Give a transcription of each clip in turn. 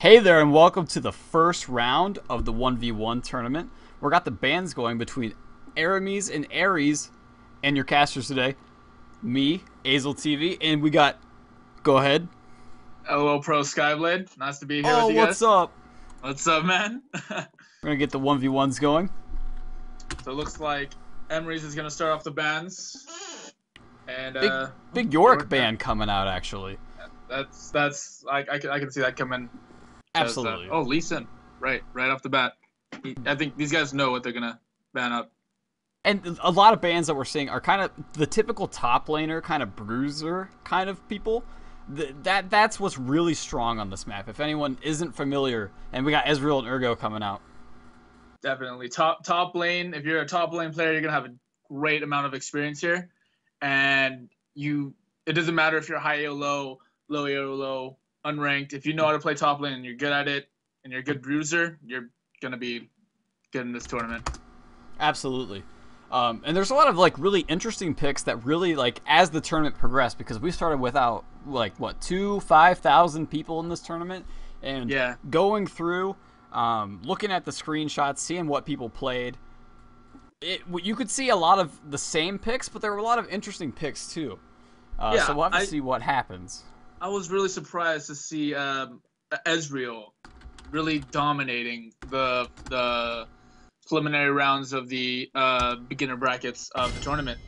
Hey there, and welcome to the first round of the 1v1 tournament. We got the bands going between Eremys and Aries, and your casters today, me, Azel TV, and we got. Go ahead. LOL Pro Skyblade. Nice to be here Oh, with you what's guys. up? What's up, man? We're gonna get the 1v1s going. So it looks like Eremys is gonna start off the bands, and Big Yorick band coming out actually. That's I can see that coming. Absolutely. Oh, Lee Sin, right off the bat. I think these guys know what they're gonna ban up. And a lot of bands that we're seeing are kind of the typical top laner, kind of bruiser kind of people. That's what's really strong on this map. If anyone isn't familiar, and we got Ezreal and Urgo coming out. Definitely top lane. If you're a top lane player, you're gonna have a great amount of experience here, and it doesn't matter if you're high AO low AO low, unranked. If you know how to play top lane and you're good at it, and you're a good bruiser, you're gonna be good in this tournament. Absolutely. And there's a lot of like really interesting picks that really like as the tournament progressed, because we started without like what 5,000 people in this tournament, and yeah, going through, looking at the screenshots, seeing what people played, you could see a lot of the same picks, but there were a lot of interesting picks too. So we'll have to see what happens. I was really surprised to see Ezreal really dominating the preliminary rounds of the beginner brackets of the tournament.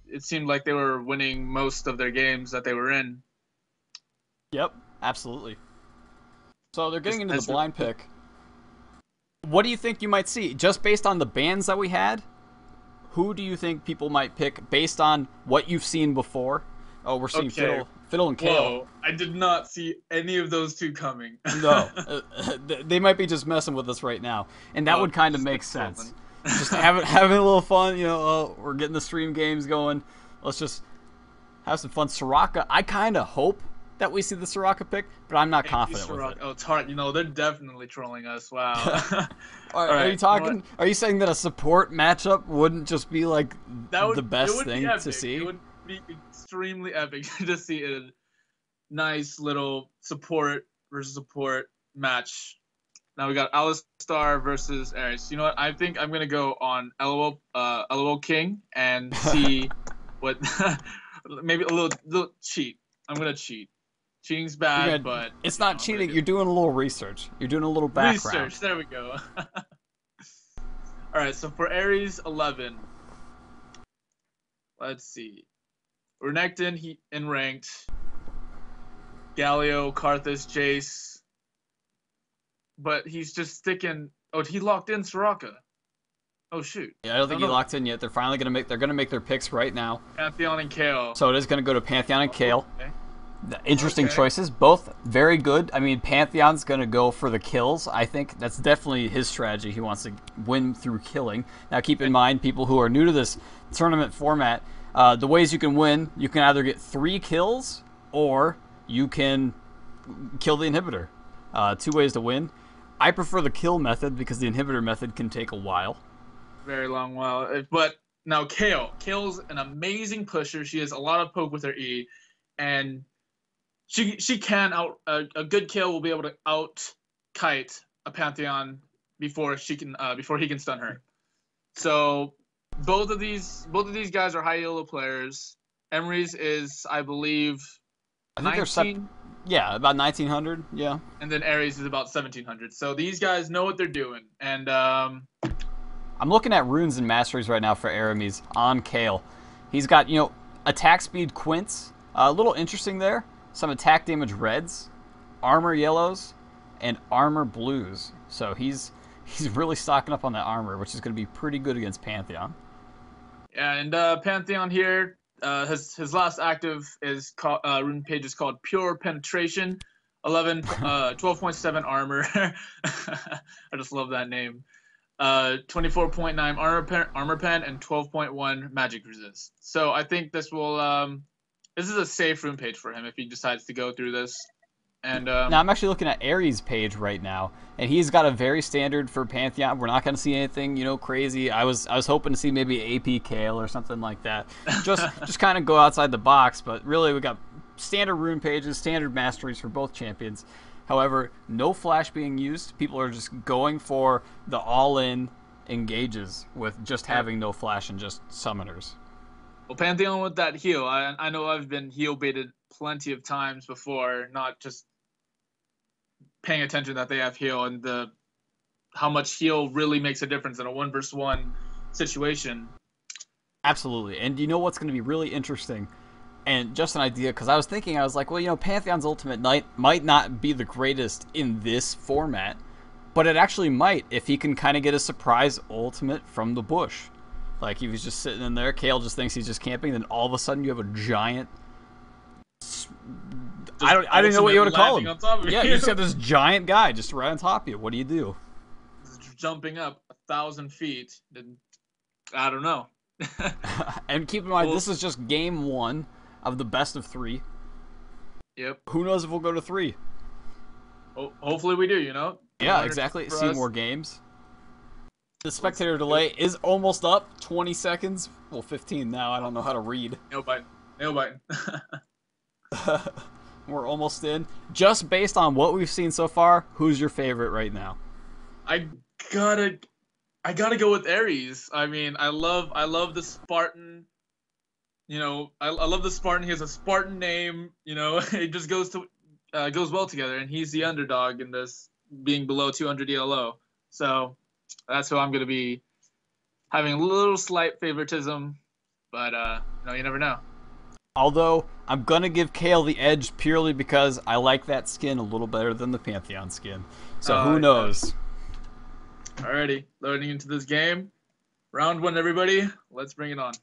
It seemed like they were winning most of their games that they were in. Yep, absolutely. So they're getting into the blind pick. What do you think you might see? Just based on the bans that we had, who do you think people might pick based on what you've seen before? Oh, we're seeing Fiddle and Kale. Whoa, I did not see any of those two coming. No, they might be just messing with us right now, and that would kind of make sense. Just having a little fun, we're getting the stream games going. Let's just have some fun. Soraka, I kind of hope that we see the Soraka pick, but I'm not confident with it. Oh, it's hard. They're definitely trolling us. Wow. Are you talking? Are you saying that a support matchup wouldn't just be like the best thing to see? It would be extremely epic to see a nice little support versus support match. Now we got Alistar versus Ares. You know what? I think I'm gonna go on LOL King and see what maybe a little cheat. I'm gonna cheat. Cheating's bad, but it's not cheating. You're doing a little research. You're doing a little background. Research. There we go. All right. So for Ares 11, let's see. Renekton, he in ranked. Galio, Karthus, Jace. But he's just sticking. Oh, he locked in Soraka. Oh shoot. Yeah, I don't think he locked in yet. They're finally gonna make their picks right now. Pantheon and Kale. So it is gonna go to Pantheon and Kale. Okay. Interesting choices, both very good. I mean, Pantheon's gonna go for the kills. I think that's definitely his strategy. He wants to win through killing. Now, keep in mind, people who are new to this tournament format, the ways you can win, you can either get 3 kills or you can kill the inhibitor. 2 ways to win. I prefer the kill method because the inhibitor method can take a while. Very long while. But now Kale's an amazing pusher. She has a lot of poke with her E, and she can a good kill will be able to out kite a Pantheon before he can stun her. So both of these guys are high elo players. Eremys is, I believe, I think 19. Yeah, about 1900. Yeah. And then Ares is about 1700. So these guys know what they're doing. And I'm looking at runes and masteries right now for Eremys on Kale. He's got attack speed quints. A little interesting there. Some attack damage reds, armor yellows, and armor blues. So he's really stocking up on that armor, which is going to be pretty good against Pantheon. Yeah, and Pantheon here, his last active is rune page is called Pure Penetration, 12.7 armor. I just love that name. 24.9 armor pen and 12.1 magic resist. So I think this will this is a safe rune page for him if he decides to go through this. And now I'm actually looking at Ares' page right now, and he's got a very standard for Pantheon. We're not going to see anything, crazy. I was hoping to see maybe AP Kale or something like that. Just kind of go outside the box, but really we got standard rune pages, standard masteries for both champions. However, no flash being used. People are just going for the all-in engages with just having no flash and just summoners. Well, Pantheon with that heal, I know I've been heal baited plenty of times before, not just paying attention that they have heal and how much heal really makes a difference in a 1v1 situation. Absolutely. And you know what's going to be really interesting? And just an idea, because I was like, well, Pantheon's Ultimate Knight might not be the greatest in this format, but it actually might if he can kind of get a surprise ultimate from the bush. Like, if he's just sitting in there, Kale just thinks he's just camping, then all of a sudden you have a giant... I don't know what you want to call him. Yeah, you just have this giant guy just right on top of you. What do you do? Jumping up 1,000 feet. I don't know. And keep in mind, this is just game 1 of the best of 3. Yep. Who knows if we'll go to 3? Hopefully we do, Yeah, exactly. See more games. The spectator delay is almost up. 20 seconds. Well, 15 now. I don't know how to read. No biting. We're almost in. Just based on what we've seen so far, who's your favorite right now? I gotta go with Eremys. I mean, I love the Spartan. I love the Spartan. He has a Spartan name. It just goes well together, and he's the underdog in this, being below 200 ELO. So that's who I'm gonna be having a little slight favoritism, but you never know. Although I'm gonna give Kale the edge purely because I like that skin a little better than the Pantheon skin. So who knows? Alrighty, loading into this game. Round 1, everybody. Let's bring it on.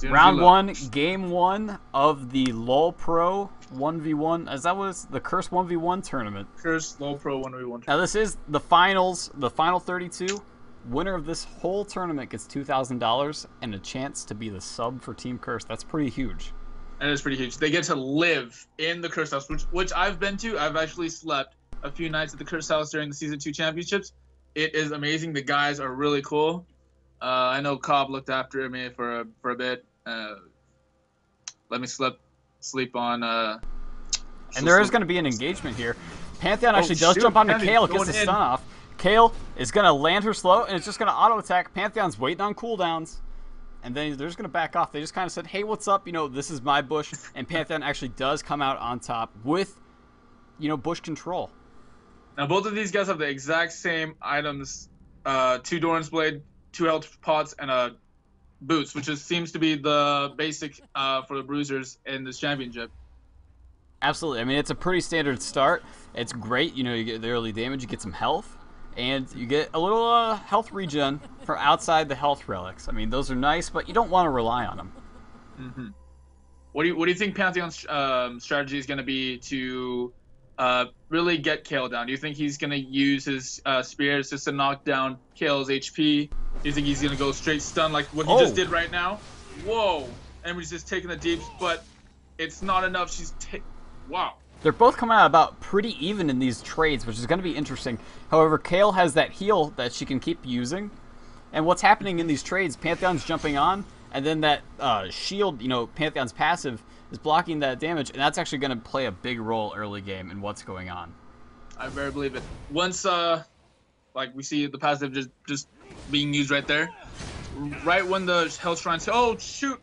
Round 1, game 1 of the LOL Pro 1v1. Is that what it's the Curse 1v1 tournament? Curse LOL Pro 1v1 tournament. Now this is the finals, the final 32. Winner of this whole tournament gets $2,000 and a chance to be the sub for Team Curse. That's pretty huge. That is pretty huge. They get to live in the Curse House, which I've been to. I've actually slept a few nights at the Curse House during the Season 2 championships. It is amazing. The guys are really cool. I know Cobb looked after me for a bit. Let me sleep on. And there is going to be an engagement here. Pantheon actually does jump onto Kale, gets the stun off. Kale is going to land her slow, and it's just going to auto-attack. Pantheon's waiting on cooldowns, and then they're just going to back off. They just kind of said, hey, what's up? This is my bush, and Pantheon actually does come out on top with, bush control. Now, both of these guys have the exact same items, 2 Doran's Blade, 2 health pots, and boots, which seems to be the basic for the bruisers in this championship. Absolutely. I mean, it's a pretty standard start. It's great. You get the early damage, you get some health, and you get a little health regen for outside the health relics. I mean, those are nice, but you don't want to rely on them. Mm-hmm. What do you think Pantheon's strategy is going to be to really get Kale down? Do you think he's going to use his spears just to knock down Kale's HP? Do you think he's going to go straight stun like what he just did right now? Whoa! Emery's just taking the deeps, but it's not enough. Wow. They're both coming out about pretty even in these trades, which is going to be interesting. However, Kale has that heal that she can keep using. And what's happening in these trades, Pantheon's jumping on, and then that shield, Pantheon's passive, is blocking that damage, and that's actually going to play a big role early game in what's going on. I very believe it. Once, we see the passive just being used right there, right when the Health Shrine says, oh, shoot!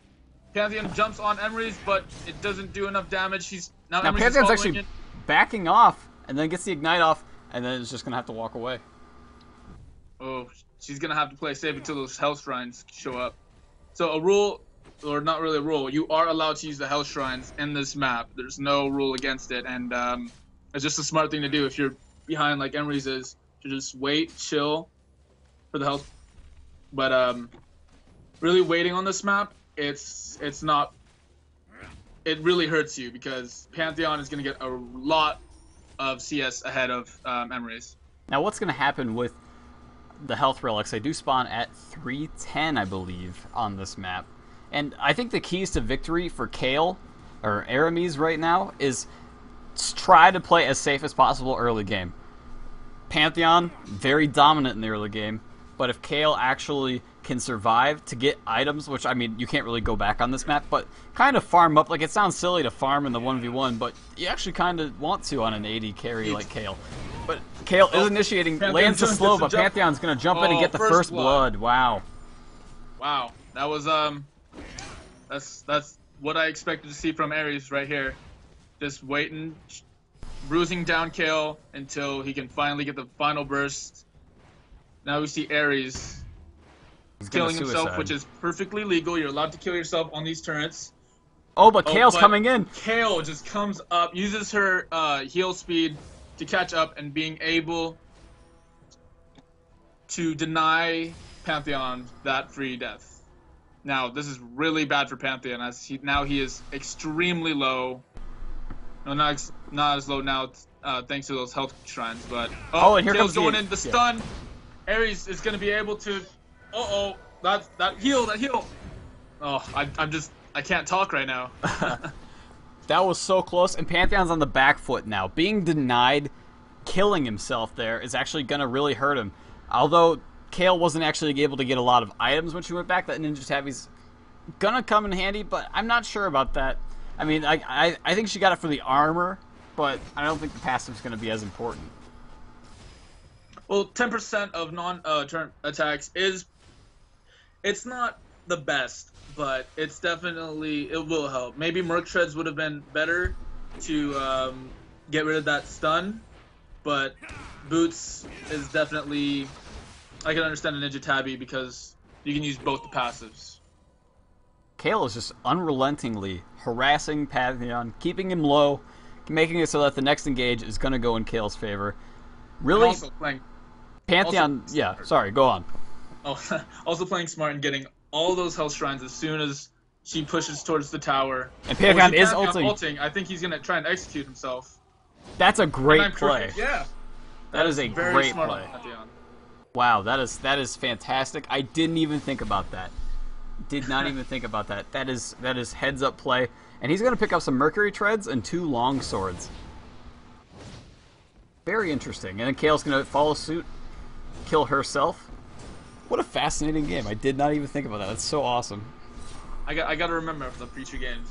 Pantheon jumps on Eremys, but it doesn't do enough damage. Now Pantheon's actually backing off, and then gets the Ignite off, and then it's just going to have to walk away. Oh, she's going to have to play safe until those Health Shrines show up. So a rule, or not really a rule, you are allowed to use the Health Shrines in this map. There's no rule against it, and it's just a smart thing to do if you're behind like Eremys is, to just wait, chill for the health. But really waiting on this map, it's not... It really hurts you because Pantheon is going to get a lot of CS ahead of Eremys. Now what's going to happen with the health relics? They do spawn at 310, I believe, on this map. And I think the keys to victory for Kale, or Eremys right now, is try to play as safe as possible early game. Pantheon, very dominant in the early game. but if Kale actually can survive to get items, which, I mean, you can't really go back on this map, but kind of farm up. Like, it sounds silly to farm in the 1v1, but you actually kind of want to on an AD carry like Kale. But Kale is initiating, lands the slow, but Pantheon's going to jump in and get the first blood. Wow. Wow. That was, that's what I expected to see from Eremys right here. Just waiting, bruising down Kale until he can finally get the final burst. Now we see Eremys killing himself, which is perfectly legal. You're allowed to kill yourself on these turrets. Oh, but Kale's coming in. Kale just comes up, uses her heal speed to catch up and being able to deny Pantheon that free death. Now, this is really bad for Pantheon, as he is extremely low. No, not as low now, thanks to those health shrines. But and here Kale's comes going in the stun. Eremys is going to be able to. That heal. Oh, I can't talk right now. That was so close, and Pantheon's on the back foot now. Being denied killing himself there is actually going to really hurt him. Although Kale wasn't actually able to get a lot of items when she went back, that Ninja Tabby's gonna come in handy, but I'm not sure about that. I mean, I think she got it for the armor, but I don't think the passive's gonna be as important. Well, 10% of non-turn attacks it's not the best, but it's definitely, it will help. Maybe Merc Treads would have been better to get rid of that stun, but Boots is definitely, I can understand a Ninja Tabby because you can use both the passives. Kale is just unrelentingly harassing Pantheon, keeping him low, making it so that the next engage is going to go in Kale's favor. Really? Also playing, Pantheon, sorry, go on. Also playing smart and getting all those health shrines as soon as she pushes towards the tower. And Pantheon is ulting. I think he's going to try and execute himself. That's a great play. Yeah. That is a great play. Pantheon. Wow, that is fantastic. I didn't even think about that. Did not even think about that. That is heads up play, and he's gonna pick up some Mercury Treads and 2 long swords. Very interesting. And then Kale's gonna follow suit, kill herself. What a fascinating game. I did not even think about that. That's so awesome. I got to remember the Preacher games.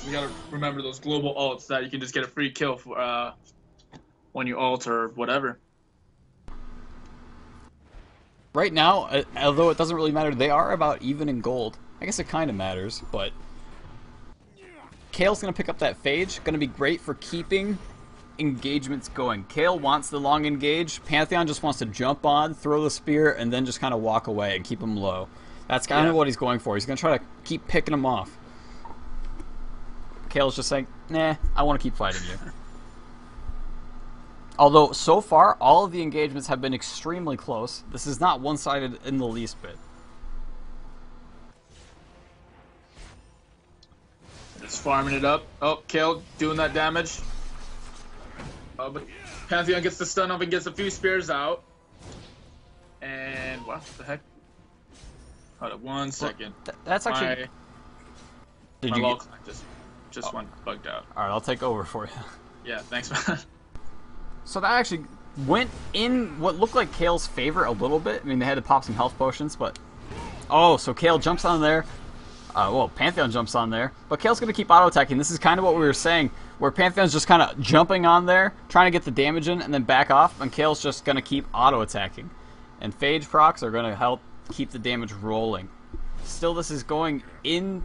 We got to remember those global ults that you can just get a free kill for when you ult or whatever. Right now, although it doesn't really matter, they are about even in gold. I guess it kind of matters, but Kale's going to pick up that Phage. Going to be great for keeping engagements going. Kale wants the long engage. Pantheon just wants to jump on, throw the spear, and then just kind of walk away and keep him low. That's kind of what he's going for. He's going to try to keep picking him off. Kale's just saying, nah, I want to keep fighting you. Although, so far, all of the engagements have been extremely close. This is not one-sided in the least bit. Just farming it up. Oh, Kale doing that damage. Oh, but Pantheon gets the stun up and gets a few spears out. And what the heck? Hold up 1 second. That's actually... My log just went bugged out. Alright, I'll take over for you. Yeah, thanks, man. So that actually went in what looked like Kale's favor a little bit. I mean, they had to pop some health potions, but... Oh, so Kale jumps on there. Well, Pantheon jumps on there. But Kale's going to keep auto-attacking. This is kind of what we were saying, where Pantheon's just kind of jumping on there, trying to get the damage in, and then back off, and Kale's just going to keep auto-attacking. And Phage procs are going to help keep the damage rolling. Still, this is going in,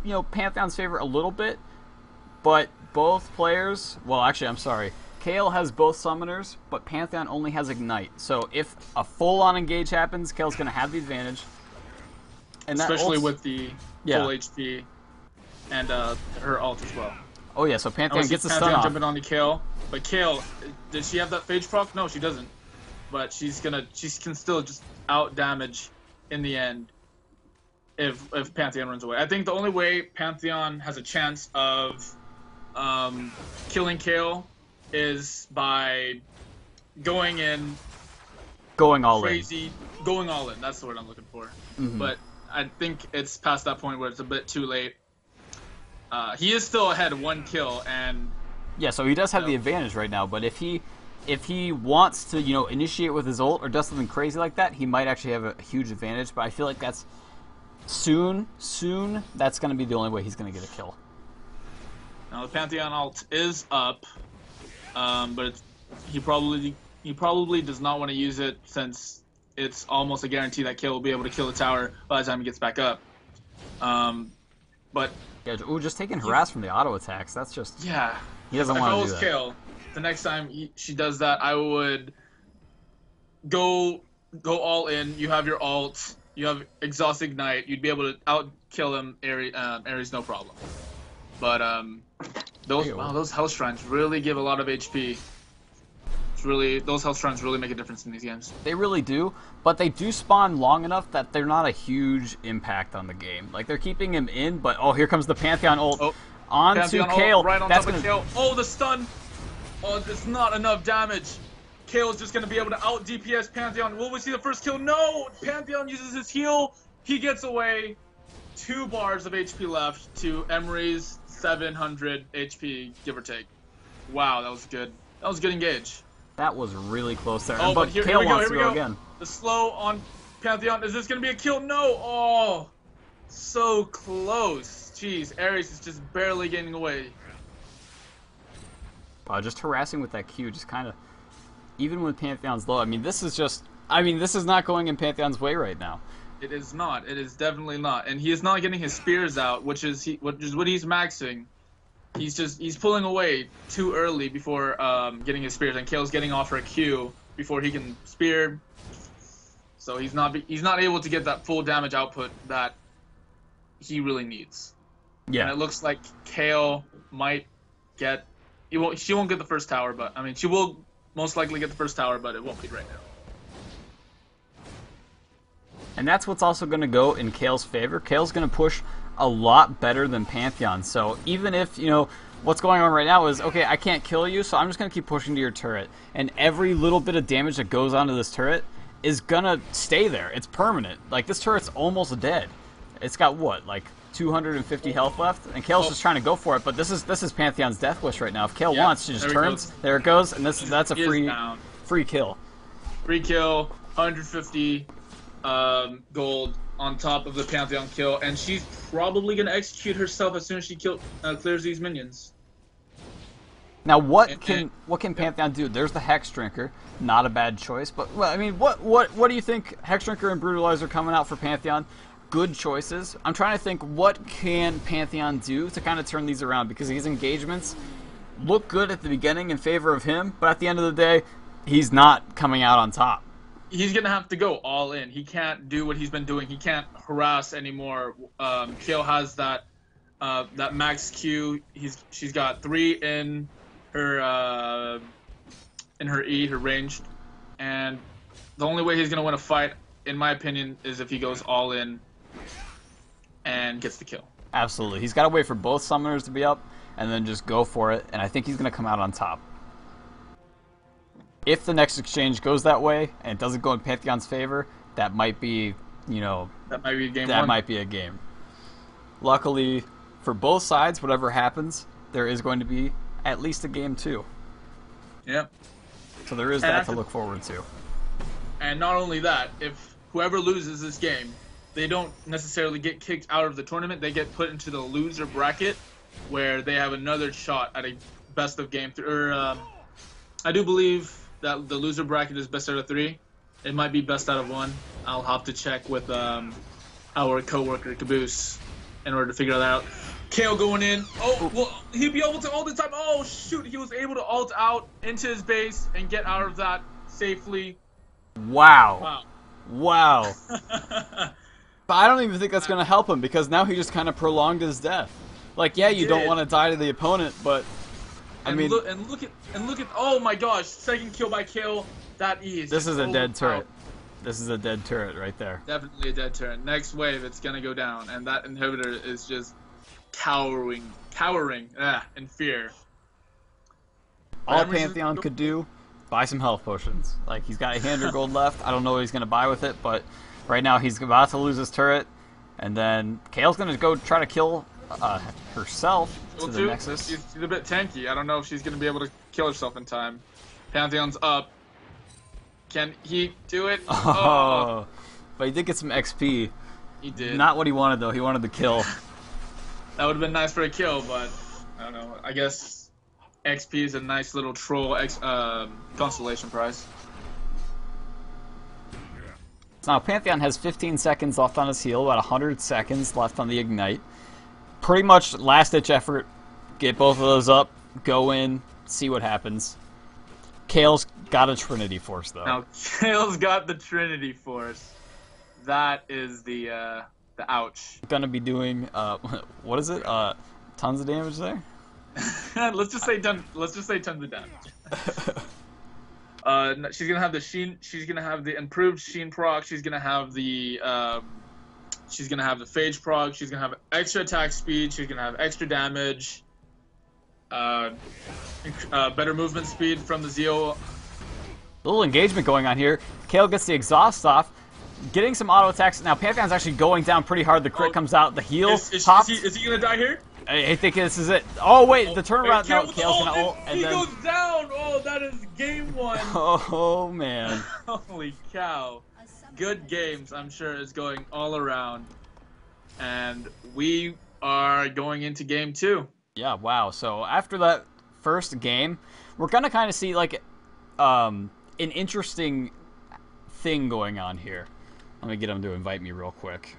you know, Pantheon's favor a little bit, but both players... Well, actually, I'm sorry. Kale has both summoners, but Pantheon only has Ignite. So if a full-on engage happens, Kale's going to have the advantage. And especially with the full HP and her ult as well. Oh yeah, so Pantheon gets the stun Pantheon off. Jumping on the Kale, but Kale, does she have that Phage proc? No, she doesn't. But she can still just out damage in the end if Pantheon runs away. I think the only way Pantheon has a chance of killing Kale is by going in, going all crazy, going all in. That's the word I'm looking for. Mm-hmm. But I think it's past that point where it's a bit too late. He is still ahead 1 kill, and yeah, so he does have the advantage right now. But if he if he wants to, initiate with his ult or does something crazy like that, he might actually have a huge advantage. But I feel like that's soon, that's going to be the only way he's going to get a kill. Now the Pantheon ult is up, but he probably does not want to use it since it's almost a guarantee that Kayle will be able to kill the tower by the time he gets back up. But yeah, just taking harass from the auto attacks. That's just he doesn't want to do that. Kayle, the next time she does that, I would go all in. You have your ult. You have exhaust ignite. You'd be able to out kill him. Eremys, no problem. But those health shrines really give a lot of HP. Those health shrines really make a difference in these games. They really do, but they do spawn long enough that they're not a huge impact on the game. Like, they're keeping him in, but here comes the Pantheon ult onto Kayle. Right on top of Kayle. Oh, the stun! Oh, it's not enough damage. Kayle's just gonna be able to out DPS Pantheon. Will we see the first kill? No! Pantheon uses his heal. He gets away. 2 bars of HP left to Emery's 700 HP, give or take. Wow, that was good. That was a good engage. That was really close there. Oh, but Kayle wants to go again. The slow on Pantheon. Is this going to be a kill? No. Oh, so close. Jeez, Eremys is just barely getting away. Just harassing with that Q, just kind of, even when Pantheon's low. I mean, this is not going in Pantheon's way right now. It is not. It is definitely not. And he is not getting his spears out, which is what he's maxing. He's pulling away too early before getting his spears, and Kayle's getting off her Q before he can spear. So he's not able to get that full damage output that he really needs. Yeah. And it looks like Kayle might get. She won't get the first tower, but I mean she will most likely get the first tower, but it won't be right now. And that's what's also going to go in Kayle's favor. Kayle's going to push a lot better than Pantheon. So even if, what's going on right now is, okay, I can't kill you, so I'm just going to keep pushing to your turret. And every little bit of damage that goes onto this turret is going to stay there. It's permanent. Like, this turret's almost dead. It's got, what, like 250 health left? And Kayle's just trying to go for it, but this is Pantheon's death wish right now. If Kayle wants, she just turns. There it goes, and that's a free kill. Free kill, 150 gold on top of the Pantheon kill, and she's probably going to execute herself as soon as she clears these minions. Now, what can Pantheon do? There's the Hex Drinker, not a bad choice, but well, I mean, what do you think? Hex Drinker and Brutalizer coming out for Pantheon, good choices. I'm trying to think, what can Pantheon do to kind of turn these around, because these engagements look good at the beginning in favor of him, but at the end of the day, he's not coming out on top. He's gonna have to go all in. He can't do what he's been doing. He can't harass anymore. Kayle has that max Q. She's got 3 in her E, her ranged, and the only way he's gonna win a fight, in my opinion, is if he goes all in and gets the kill. Absolutely, he's got to wait for both summoners to be up and then just go for it. And I think he's gonna come out on top. If the next exchange goes that way and it doesn't go in Pantheon's favor, that might be, that might be a game. That might be a game. Luckily, for both sides, whatever happens, there is going to be at least a game 2. Yep. So there is that to look forward to. And not only that, if whoever loses this game, they don't necessarily get kicked out of the tournament. They get put into the loser bracket, where they have another shot at a best of game 3. I do believe that the loser bracket is best out of 3. It might be best out of 1. I'll have to check with our coworker Caboose in order to figure that out. Kayle going in. Oh, well, he'd be able to ult the time. Oh, shoot. He was able to ult out into his base and get out of that safely. Wow. But I don't even think that's going to help him, because now he just kind of prolonged his death. Like, yeah, you don't want to die to the opponent, but I mean, look at oh my gosh, second kill by Kayle. That is. This is a dead turret. This is a dead turret right there. Definitely a dead turret. Next wave, it's gonna go down, and that inhibitor is just cowering in fear. All Pantheon could do, buy some health potions. Like, he's got 100 gold left. I don't know what he's gonna buy with it, but right now he's about to lose his turret, and then Kayle's gonna go try to kill herself to the Nexus. She's a bit tanky. I don't know if she's going to be able to kill herself in time. Pantheon's up. Can he do it? Oh, but he did get some XP. He did. Not what he wanted though. He wanted the kill. That would have been nice for a kill, but I don't know. I guess XP is a nice little troll constellation prize. So now Pantheon has 15 seconds left on his heal, about 100 seconds left on the ignite. Pretty much last-ditch effort. Get both of those up, go in, see what happens. Kale's got a Trinity Force, though. Now, Kale's got the Trinity Force. That is the ouch. Gonna be doing, what is it? Tons of damage there? Let's just say tons of damage. She's gonna have the Sheen. She's gonna have the improved Sheen proc. She's gonna have the Phage proc. She's gonna have extra attack speed. She's gonna have extra damage. Better movement speed from the Zeo. A little engagement going on here. Kale gets the exhaust off, getting some auto attacks. Now Pantheon's actually going down pretty hard. The crit comes out. The heal pops. Is he gonna die here? I think this is it. Oh wait, the turnaround. No, Kale's gonna ult, and he then goes down. Oh, that is game one. Oh man. Holy cow! Good games. I'm sure is going all around, and we are going into game two. Yeah, wow. So after that first game, we're gonna kind of see like an interesting thing going on here. Let me get him to invite me real quick.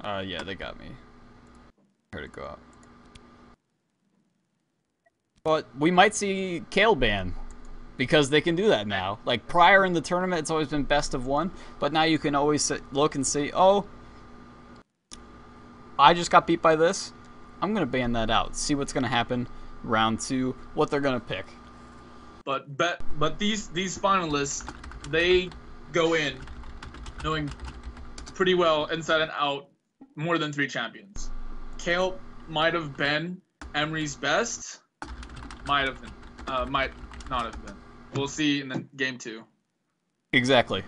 Yeah, they got me. Heard it go out. But we might see Kale ban, because they can do that now. Like, prior in the tournament, it's always been best of one, but now you can always look and see, oh, I just got beat by this. I'm going to ban that out. See what's going to happen round two, what they're going to pick. But these finalists, they go in knowing pretty well inside and out more than 3 champions. Kale might have been Emery's best. Might have been. Might not have been. We'll see in the game 2. Exactly.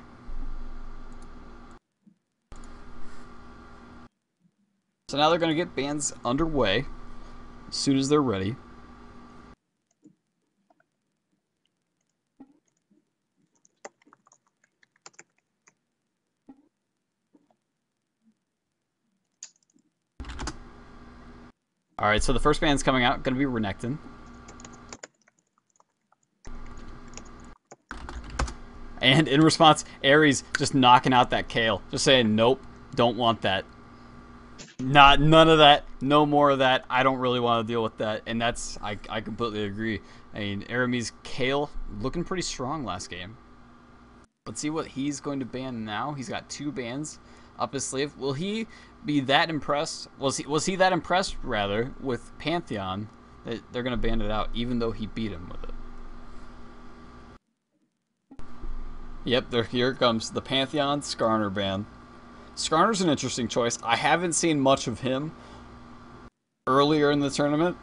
So now they're going to get bans underway as soon as they're ready. Alright, so the first band's coming out, going to be Renekton. And in response, Eremys just knocking out that Kale. Just saying, nope, don't want that. None of that, no more of that. I don't really want to deal with that. And that's, I completely agree. I mean, Eremys Kale looking pretty strong last game. Let's see what he's going to ban now. He's got 2 bans up his sleeve. Will he be that impressed? Was he that impressed, rather, with Pantheon that they're going to ban it out, even though he beat him with it? Yep, here it comes. The Pantheon Skarner ban. Skarner's an interesting choice. I haven't seen much of him earlier in the tournament.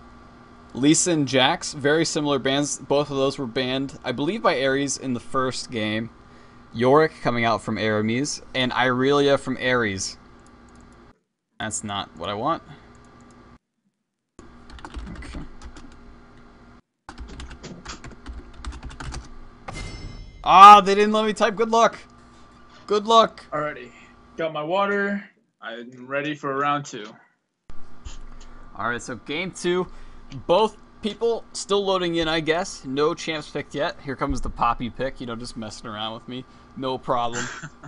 Lisa and Jax, very similar bans. Both of those were banned, I believe, by Ares in the first game. Yorick coming out from Eremys, and Irelia from Ares. That's not what I want. Okay. Ah, they didn't let me type good luck. Good luck. Alrighty. Got my water. I'm ready for round 2. Alright, so game 2. Both people still loading in, I guess. No champs picked yet. Here comes the Poppy pick. You know, just messing around with me. No problem.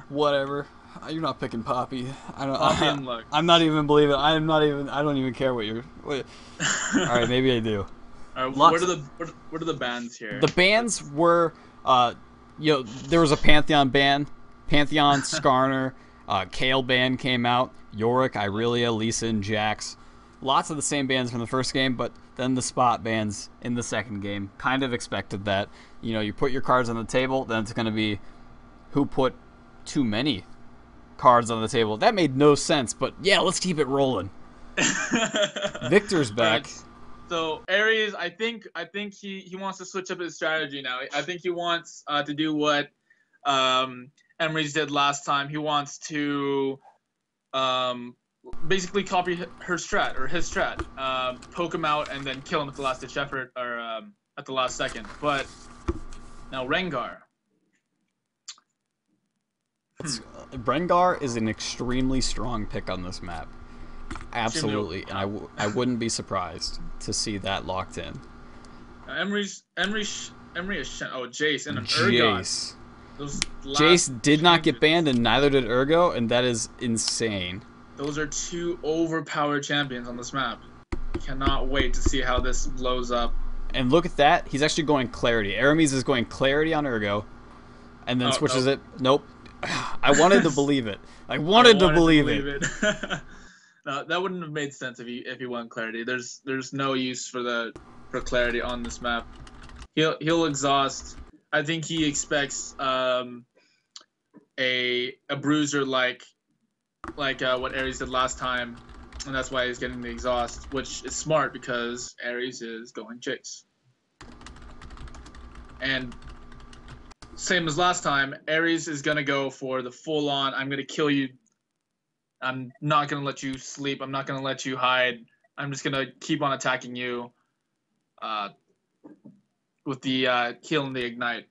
Whatever. You're not picking Poppy. I'm not even believing. I don't even care what you're. Alright, maybe I do. What are the bans here? The bans were, there was a Pantheon ban. Pantheon, Skarner, Kale ban came out. Yorick, Irelia, Lisa, and Jax. Lots of the same bans from the first game, but then the spot bans in the second game. Kind of expected that. You know, you put your cards on the table, then it's going to be who put too many cards on the table. That made no sense, but yeah, let's keep it rolling. Victor's back. Right. So Ares, I think he wants to switch up his strategy now. I think he wants to do what Emery's did last time. He wants to basically copy her strat or his strat. Poke him out and then kill him at the last ditch effort or at the last second. But now Rengar. Rengar is an extremely strong pick on this map. Absolutely, and I wouldn't be surprised to see that locked in. Emery is Jace and an Jace. Urgot. Jace did not get banned, and neither did Urgot, and that is insane. Those are two overpowered champions on this map. Cannot wait to see how this blows up. And look at that. He's actually going Clarity. Eremys is going Clarity on Urgot, and then switches it. Nope. I wanted to believe it. I wanted to believe it. No, that wouldn't have made sense if he won Clarity. There's no use for Clarity on this map. He'll exhaust. I think he expects a bruiser like what Ares did last time, and that's why he's getting the exhaust, which is smart because Ares is going Jace. And same as last time, Ares is gonna go for the full-on. I'm gonna kill you. I'm not gonna let you sleep. I'm not gonna let you hide. I'm just gonna keep on attacking you. With the heal and the ignite.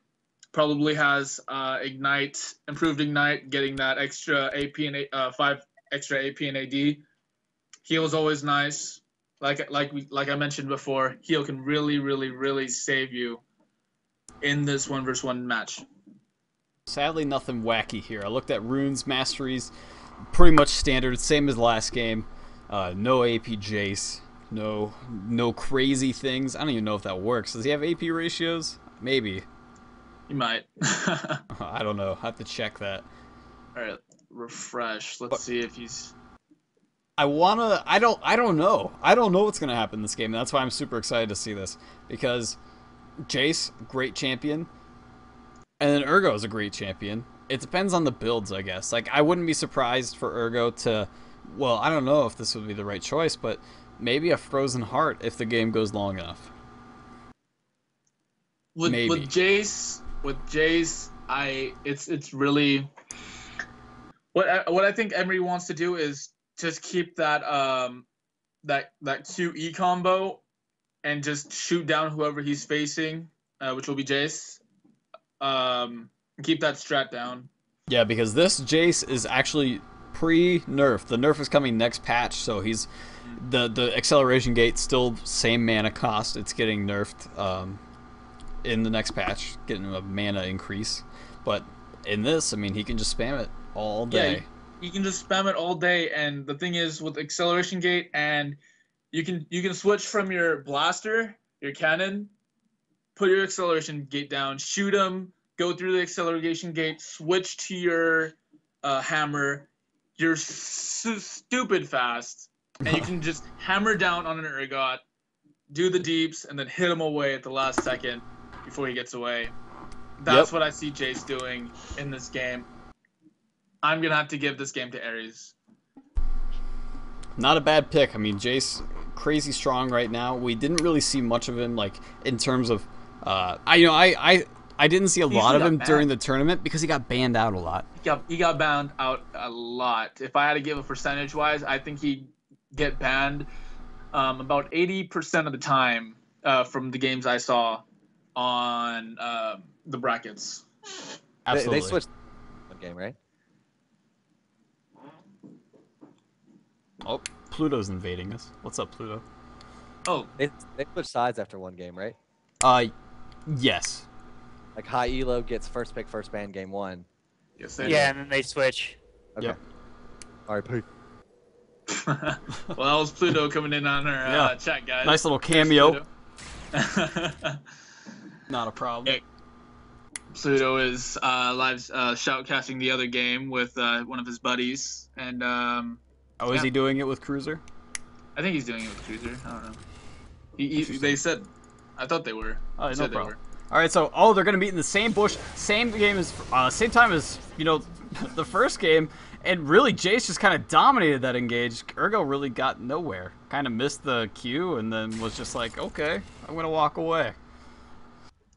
Probably has ignite, improved ignite, getting that extra AP and 5 extra AP and AD. Heal is always nice. Like I mentioned before, heal can really save you in this 1v1 match. Sadly, nothing wacky here. I looked at runes, masteries, pretty much standard, same as last game. No AP Jace. No crazy things. I don't even know if that works. Does he have AP ratios? Maybe. He might. I don't know. I have to check that. All right, refresh. Let's see if he's. I don't know. I don't know what's gonna happen in this game. That's why I'm super excited to see this, because Jace, great champion, and then Urgot is a great champion. It depends on the builds, I guess. Like, I wouldn't be surprised for Urgot to. Well, I don't know if this would be the right choice, but maybe a Frozen Heart if the game goes long enough. With Jace, it's really what I think Emery wants to do is just keep that that QE combo and just shoot down whoever he's facing, which will be Jace. Keep that strat down. Yeah, because this Jace is actually pre-nerf. The nerf is coming next patch, so he's the acceleration gate still same mana cost. It's getting nerfed in the next patch, getting a mana increase. But in this, I mean, he can just spam it all day. Yeah, you can just spam it all day. And the thing is, with acceleration gate, and you can switch from your blaster, your cannon, put your acceleration gate down, shoot him, go through the acceleration gate, switch to your hammer. You're stupid fast, and you can just hammer down on an Urgot, do the deeps, and then hit him away at the last second before he gets away. That's what I see Jace doing in this game. I'm going to have to give this game to Ares. Not a bad pick. I mean, Jace, crazy strong right now. We didn't really see much of him, like, in terms of... I didn't see a lot of him during the tournament because he got banned out a lot. He got banned out a lot. If I had to give a percentage-wise, I think he'd get banned about 80% of the time from the games I saw on the brackets. Absolutely. They switched one game, right? Oh, Pluto's invading us. What's up, Pluto? Oh. They switched sides after one game, right? Yes. Like high elo gets first pick, first ban game one. Yes, and then they switch. Okay. Yep. RP. Well, that was Pluto coming in on our chat, guys. Nice little cameo. Not a problem. Hey, Pluto is live shoutcasting the other game with one of his buddies, and is he doing it with Cruiser? I think he's doing it with Cruiser. I don't know. They said, I thought they were. Oh, no problem. All right, so they're gonna meet in the same bush, same game as, same time as the first game, and really Jace just kind of dominated that engage. Urgot really got nowhere, kind of missed the Q, and then was just like, okay, I'm gonna walk away.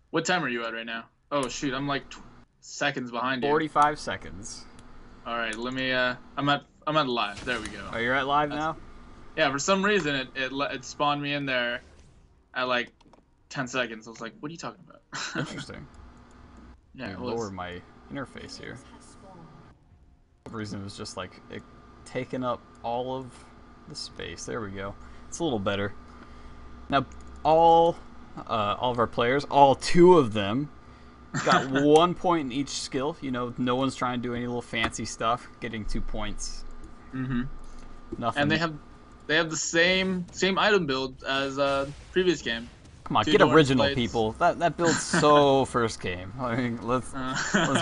What time are you at right now? Oh shoot, I'm like seconds behind you. 45 seconds. All right, let me. I'm at I'm at live. There we go. Oh, you're at live now? Yeah, for some reason it spawned me in there at like 10 seconds. I was like, what are you talking about? Interesting. Yeah, Let me lower my interface here. For some reason it was just like it taking up all of the space. There we go. It's a little better. Now all of our players, all 2 of them, got 1 point in each skill. You know, no one's trying to do any little fancy stuff. Getting 2 points. Mm-hmm. Nothing. And they have the same item build as previous game. Come on, 2 get original, plates. people. That builds so first game. I mean, let's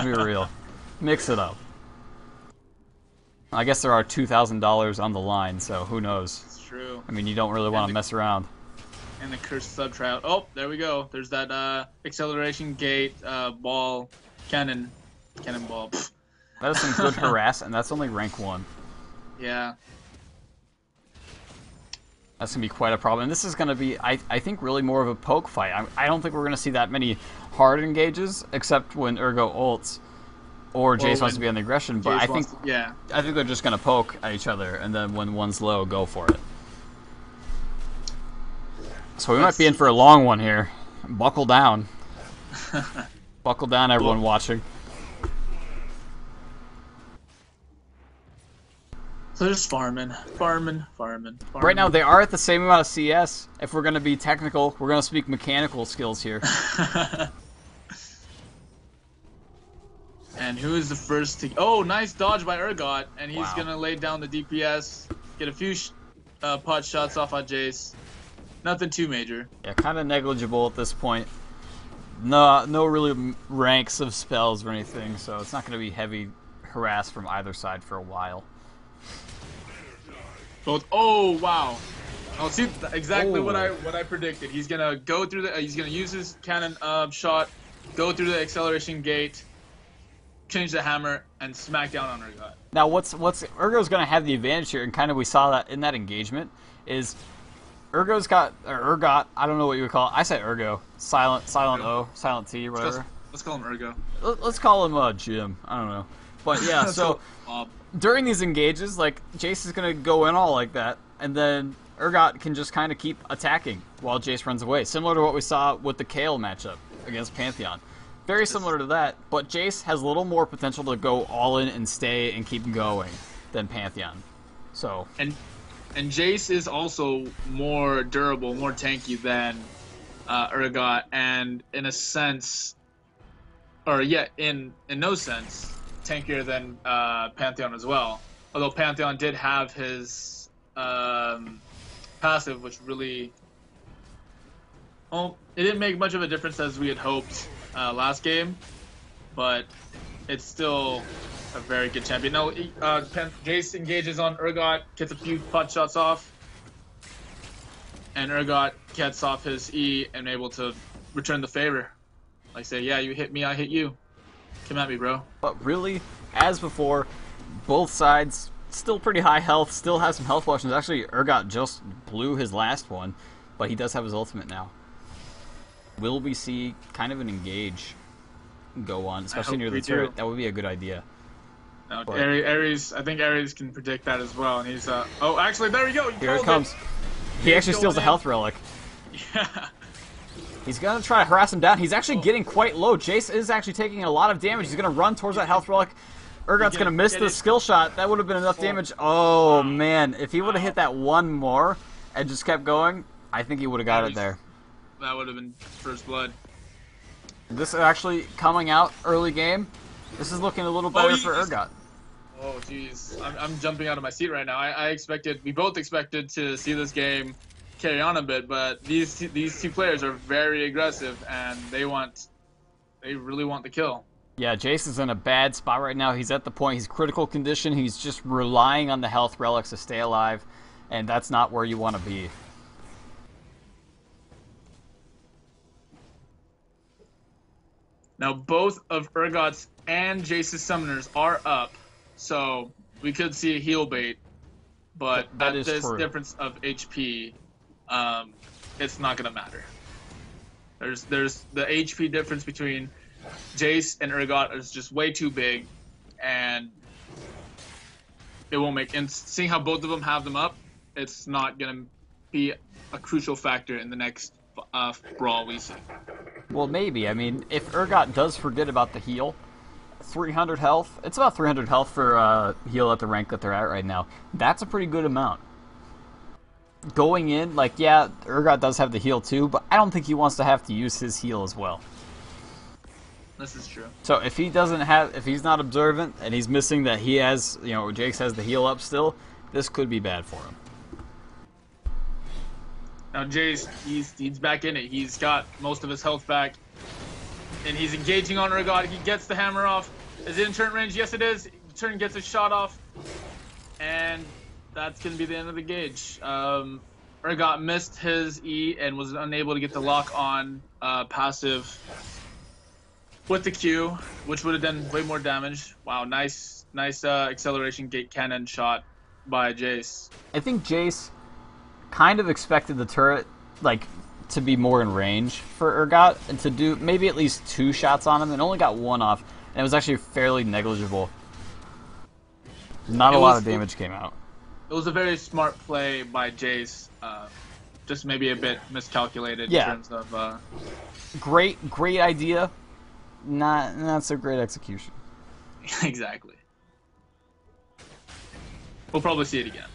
be real. Mix it up. I guess there are $2,000 on the line, so who knows? It's true. I mean, you don't really want to mess around. And the cursed sub tryout. Oh, there we go. There's that acceleration gate ball cannonball. Pfft. That is some good harass, and that's only rank 1. Yeah. That's going to be quite a problem. And this is going to be, I think, really more of a poke fight. I don't think we're going to see that many hard engages, except when Ergo ults or Jace wants to be on the aggression. But I think they're just going to poke at each other, and then when one's low, go for it. So we might be in for a long one here. Buckle down. Buckle down, everyone watching. So just farming. Right now, they are at the same amount of CS. If we're going to be technical, we're going to speak mechanical skills here. And who is the first to... Oh, nice dodge by Urgot. And he's Wow. going to lay down the DPS, get a few pot shots off on Jace. Nothing too major. Yeah, kind of negligible at this point. No really ranks of spells or anything, so it's not going to be heavy harass from either side for a while. Both. Oh wow! I'll see exactly what I predicted. He's gonna go through the. He's gonna use his cannon shot, go through the acceleration gate, change the hammer, and smack down on Urgot. Now, what's Urgo's going to have the advantage here, and kind of we saw that in that engagement, is Urgo's got or Urgot. I don't know what you would call it. I say Ergo. Silent O, silent T, or whatever. Let's call him Ergo. Let's call him Jim. I don't know, but yeah. So during these engages, like Jace is going to go in all like that, and then Urgot can just kind of keep attacking while Jace runs away, similar to what we saw with the Kale matchup against Pantheon. Very similar to that, but Jace has a little more potential to go all in and stay and keep going than Pantheon. So and Jace is also more durable, more tanky than Urgot, and in a sense, or in no sense, tankier than Pantheon as well. Although Pantheon did have his passive, which really, well, it didn't make much of a difference as we had hoped last game, but it's still a very good champion. No, Jace engages on Urgot, gets a few pot shots off, and Urgot gets off his E and able to return the favor. Like say, yeah, you hit me, I hit you. Come at me, bro. But really, as before, both sides still pretty high health, still have some health potions. Actually, Urgot just blew his last one, but he does have his ultimate now. Will we see kind of an engage go on, especially near the turret? That would be a good idea. No, Ares, I think Ares can predict that as well, and he's oh, actually, there we go. Here it comes. He actually steals a health relic. Yeah. He's going to try to harass him down. He's actually getting quite low. Jace is actually taking a lot of damage. He's going to run towards that health relic. Urgot's going to miss the skill shot. That would have been enough damage. Oh, man. If he would have hit that one more and just kept going, I think he would have got it there. That would have been first blood. This is actually coming out early game. This is looking a little better for Urgot. Oh, jeez. I'm jumping out of my seat right now. We both expected to see this game carry on a bit, but these two players are very aggressive, and they really want the kill. Yeah, Jace is in a bad spot right now. He's at the point, he's critical condition. He's just relying on the health relics to stay alive, and that's not where you want to be. Now, both of Urgot's and Jace's summoners are up, so we could see a heal bait, but that at is this true. difference of HP, it's not going to matter. There's the HP difference between Jace and Urgot is just way too big, and it won't make. And seeing how both of them have them up, it's not gonna be a crucial factor in the next brawl we see. Well, maybe. I mean, if Urgot does forget about the heal, 300 health. It's about 300 health for heal at the rank that they're at right now. That's a pretty good amount. Going in, like, yeah, Urgot does have the heal too, but I don't think he wants to have to use his heal as well. This is true. So if he doesn't have, if he's not observant and he's missing that he has, you know, Jace has the heal up still, this could be bad for him. Now Jace, he's back in it. He's got most of his health back, and he's engaging on Urgot. He gets the hammer off. Is it in turn range? Yes, it is. Turn gets a shot off, and that's gonna be the end of the gauge. Urgot missed his E and was unable to get the lock on passive with the Q, which would have done way more damage. Wow, nice acceleration gate cannon shot by Jace. I think Jace kind of expected the turret, like, to be more in range for Urgot and to do maybe at least 2 shots on him, and only got 1 off, and it was actually fairly negligible. Not a lot of damage came out. It was a very smart play by Jace, just maybe a bit miscalculated Yeah. in terms of... Great idea, not so great execution. Exactly. We'll probably see it again.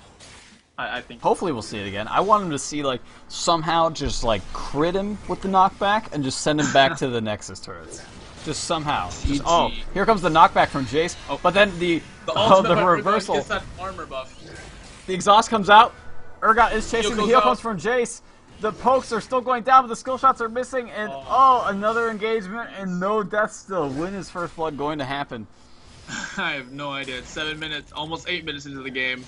I think. Hopefully we'll see it again. I want him to see, like, somehow just, like, crit him with the knockback and just send him back to the Nexus turrets. Just somehow. Just, oh, here comes the knockback from Jace. Oh, but then the reversal. Gets that armor buff. The exhaust comes out. Urgot is chasing. Heal The goes heal out. comes from Jace. The pokes are still going down, but the skill shots are missing. And, another engagement and no death still. When is First Blood going to happen? I have no idea. It's 7 minutes, almost 8 minutes into the game.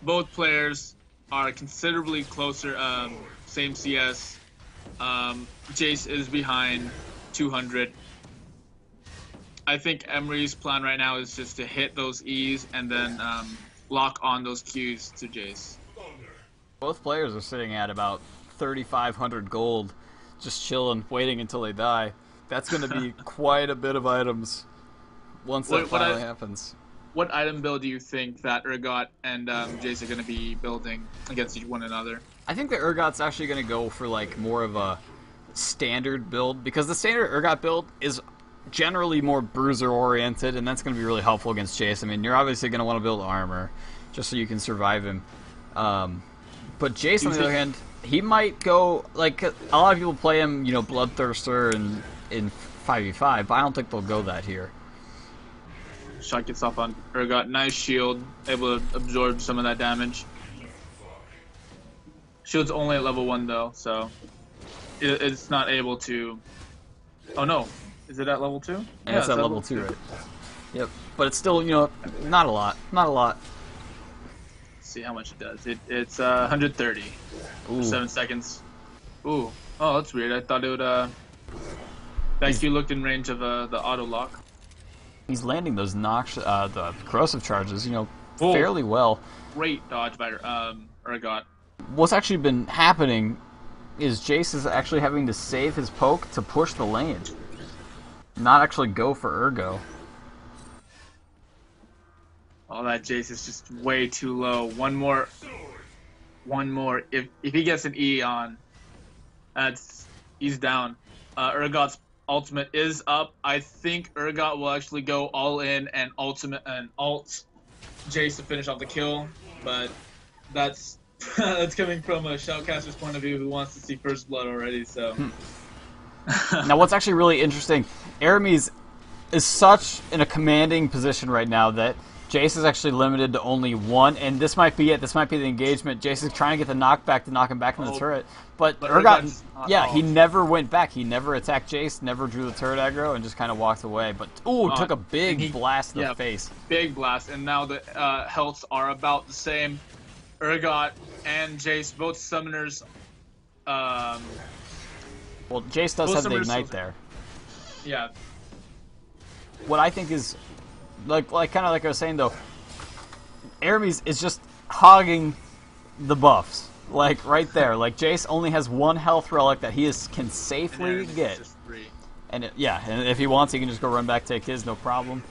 Both players are considerably closer, same CS. Jace is behind 200. I think Emery's plan right now is just to hit those E's and then lock on those Q's to Jace. Both players are sitting at about 3,500 gold, just chilling, waiting until they die. That's going to be quite a bit of items once that finally happens. What item build do you think that Urgot and Jace are going to be building against one another? I think that Urgot's actually going to go for, like, more of a standard build, because the standard Urgot build is generally more bruiser oriented, and that's going to be really helpful against Jace. I mean, you're obviously going to want to build armor just so you can survive him. But Jace, on the other hand, he might go, like, a lot of people play him, you know, Bloodthirster in 5v5, but I don't think they'll go that here. Shot gets off on Urgot. Nice shield, able to absorb some of that damage. Shield's only at level 1 though, so it's not able to. Oh no, is it at level 2? Yeah, it's at level 2, right? Yep, but it's still, you know, not a lot. Not a lot. Let's see how much it does. It's 130 for 7 seconds. Ooh, oh that's weird. I thought it would. That Q looked in range of the auto lock. He's landing those the corrosive charges, you know, fairly well. Great dodge by Urgot. What's actually been happening is Jace is actually having to save his poke to push the lane, not actually go for Urgo. Oh, that Jace is just way too low. One more. If he gets an E on, he's down. Urgot's ultimate is up. I think Urgot will actually go all in and alt Jace to finish off the kill, but that's that's coming from a shoutcaster's point of view who wants to see First Blood already. So now, what's actually really interesting, Eremys is such in a commanding position right now that Jace is actually limited to only 1, and this might be it. This might be the engagement. Jace is trying to get the knockback to knock him back in the turret, but Urgot, he never went back. He never attacked Jace, never drew the turret aggro, and just kind of walked away. But took a big blast in the face. Big blast, and now the healths are about the same. Urgot and Jace, both summoners. Well, Jace does have the ignite there. Yeah. What I think is, like kind of like I was saying though, Eremys is just hogging the buffs, like right there. Like Jace only has 1 health relic that he can safely get, just 3. and and if he wants, he can just go run back, take his, no problem.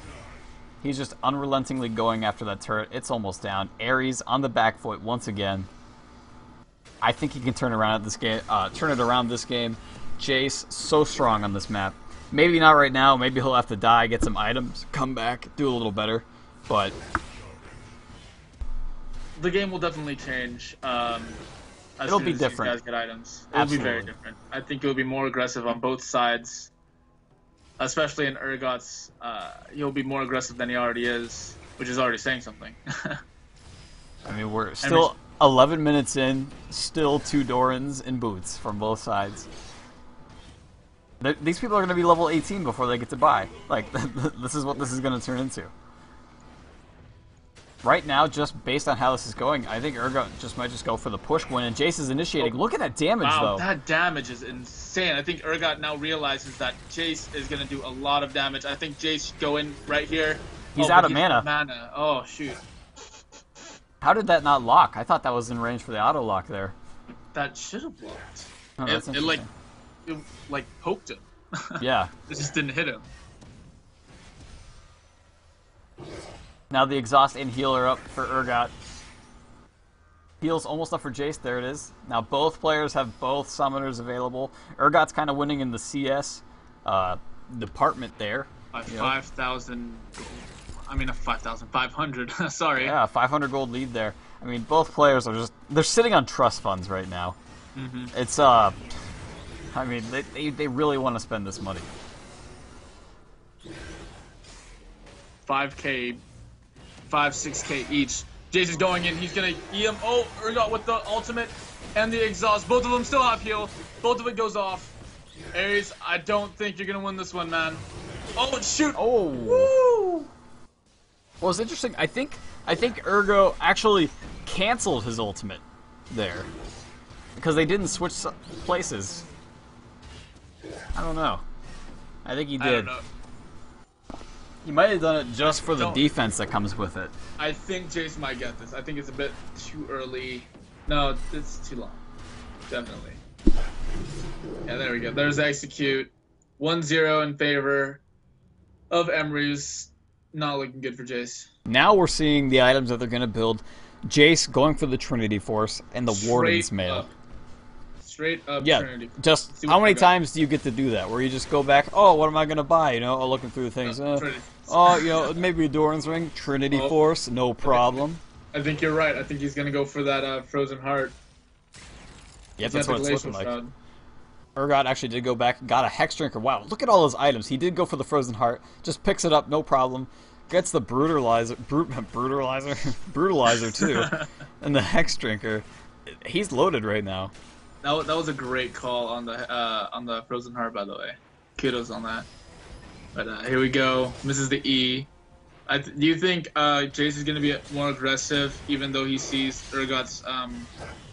He's just unrelentingly going after that turret. It's almost down. Eremys on the back foot once again. I think he can turn around this game. Turn it around this game. Jace so strong on this map. Maybe not right now. Maybe he'll have to die, get some items, come back, do a little better. But the game will definitely change. It'll be different. You guys get items. It'll be very different. I think it'll be more aggressive on both sides, especially in Urgot's. He'll be more aggressive than he already is, which is already saying something. I mean, we're still 11 minutes in, still 2 Dorans in boots from both sides. These people are going to be level 18 before they get to buy. Like, this is what this is going to turn into. Right now, just based on how this is going, I think Urgot might just go for the push win, and Jace is initiating. Look at that damage, though. That damage is insane. I think Urgot now realizes that Jace is going to do a lot of damage. I think Jace should go in right here. He's out of mana. Oh, shoot. How did that not lock? I thought that was in range for the auto lock there. That should have blocked. Oh, it poked him. Yeah. It just didn't hit him. Now the exhaust and heal are up for Urgot. Heal's almost up for Jace. There it is. Now both players have both summoners available. Urgot's kind of winning in the CS department there. 5,000 gold. I mean, 5,500. Sorry. Yeah, 500 gold lead there. I mean, both players are they're sitting on trust funds right now. Mm-hmm. It's, I mean, they really want to spend this money. 5K, 6K each. Jace is going in. He's going to EM. Oh, Urgot with the ultimate and the exhaust. Both of them still have heal. Both of it goes off. Ares, I don't think you're going to win this one, man. Oh, shoot. Oh. Woo. Well, it's interesting. I think Urgot actually canceled his ultimate there because they didn't switch places. I don't know. I think he did. I don't know. He might have done it just for the defense that comes with it. I think Jace might get this. I think it's a bit too early. No, it's too long. Definitely. Yeah, there we go. There's execute. 1-0 in favor of Eremys. Not looking good for Jace. Now we're seeing the items that they're going to build. Jace going for the Trinity Force and the Warden's Mail. Straight up yeah, Trinity. Just how many times do you get to do that? Where you just go back, oh, what am I going to buy? You know, oh, looking through things. Oh, you know, maybe a Doran's Ring, Trinity Force, no problem. I think you're right. I think he's going to go for that Frozen Heart. Yeah, that's what it's looking like. Urgot actually did go back, got a Hex Drinker. Wow, look at all those items. He did go for the Frozen Heart. Just picks it up, no problem. Gets the Brutalizer too, and the Hex Drinker. He's loaded right now. That was a great call on the Frozen Heart, by the way. Kudos on that. But here we go. Misses the E. Do you think Jace is going to be more aggressive, even though he sees Urgot's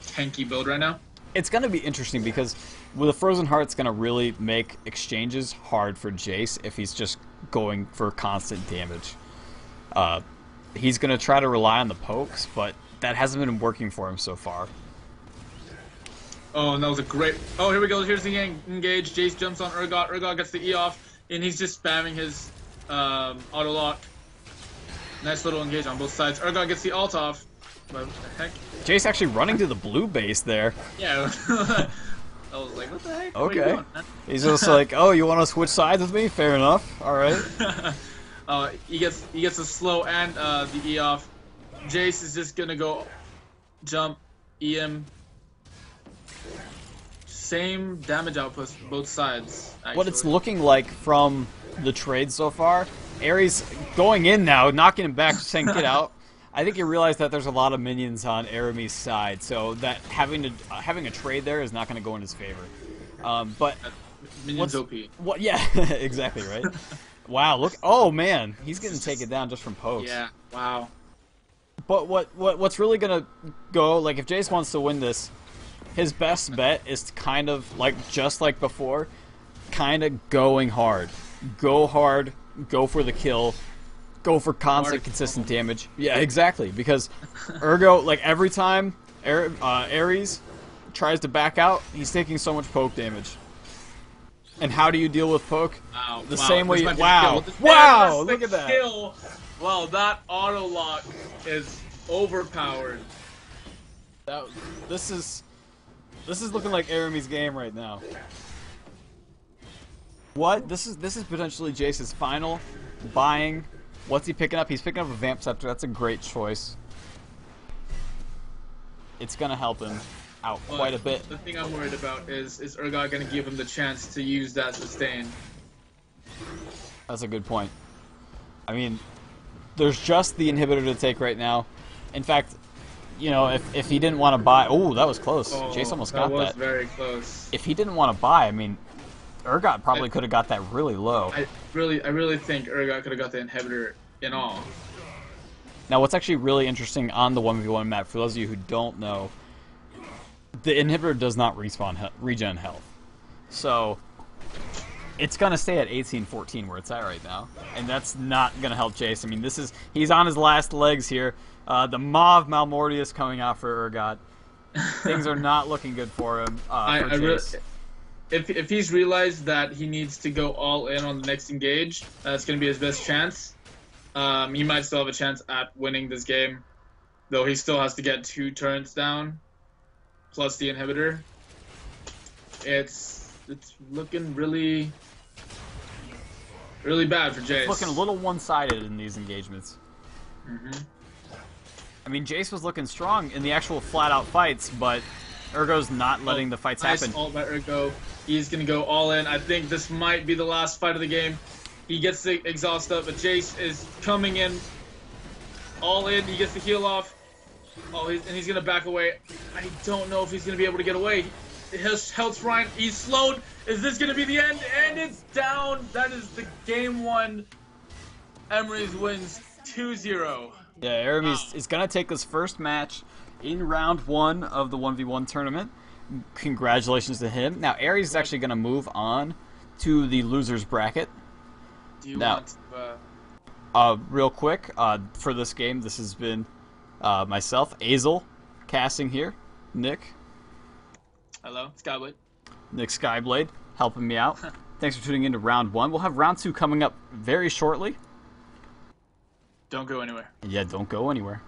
tanky build right now? It's going to be interesting because with a Frozen Heart, it's going to really make exchanges hard for Jace if he's just going for constant damage. He's going to try to rely on the pokes, but that hasn't been working for him so far. Oh, and that was a great... Oh, here we go. Here's the engage. Jace jumps on Urgot. Urgot gets the E off, and he's just spamming his auto lock. Nice little engage on both sides. Urgot gets the ult off. What the heck? Jace actually running to the blue base there. Yeah. I was like, what the heck? Okay. What are you doing, man? He's just like, oh, you want to switch sides with me? Fair enough. All right. He gets the slow and the E off. Jace is just gonna go jump, EM. Same damage output both sides. Actually. What it's looking like from the trade so far, Ares going in now, knocking him back, saying get out. I think he realized that there's a lot of minions on Eremys' side, so that having a trade there is not going to go in his favor. But minions OP. What? Yeah, exactly right. Wow, look! Oh man, he's getting taken down just from pokes. Yeah. Wow. But what's really gonna go? Like if Jace wants to win this, his best bet is kind of like just like before, kind of going hard. Go hard. Go for the kill. Go for constant, consistent damage. Yeah, exactly. Because Urgot, like every time Ares tries to back out, he's taking so much poke damage. And how do you deal with poke? Wow. The same way. Wow. Wow! Look at that. Kill. Well, that auto lock is overpowered. This is looking like Eremys' game right now. What? This is potentially Jace's final buying. What's he picking up? He's picking up a Vamp Scepter. That's a great choice. It's gonna help him out quite a bit. The thing I'm worried about is Urgot gonna give him the chance to use that sustain? That's a good point. I mean, there's just the inhibitor to take right now. In fact, you know, if he didn't want to buy... Oh, that was close. Jace almost got that. That was very close. If he didn't want to buy, I mean, Urgot probably could have got that really low. I really think Urgot could have got the inhibitor in all. Now, what's actually really interesting on the 1v1 map, for those of you who don't know, the inhibitor does not regen health. So, it's going to stay at 18-14 where it's at right now. And that's not going to help Jace. I mean, he's on his last legs here. The Mauve Malmortius coming out for Urgot. Things are not looking good for him. If he's realized that he needs to go all in on the next engage, that's going to be his best chance. He might still have a chance at winning this game, though he still has to get 2 turns down, plus the inhibitor. It's looking really bad for Jace. It's looking a little one-sided in these engagements. Mm-hmm. I mean, Jace was looking strong in the actual flat-out fights, but Urgo's not letting the fights happen. Nice ult by Urgo. He's going to go all in. I think this might be the last fight of the game. He gets the exhaust up, but Jace is coming in all in. He gets the heal off. Oh, and he's going to back away. I don't know if he's going to be able to get away. His health's right. He's slowed. Is this going to be the end? And it's down. That is the game 1. Eremys wins 2-0. Yeah, Eremys is going to take his first match in round 1 of the 1v1 tournament. Congratulations to him. Now, Ares is actually going to move on to the losers bracket. Do you want real quick, for this game, this has been myself, Azel, casting here, Nick. Hello, Skyblade. Nick Skyblade, helping me out. Thanks for tuning into round 1. We'll have round 2 coming up very shortly. Don't go anywhere. Yeah, don't go anywhere.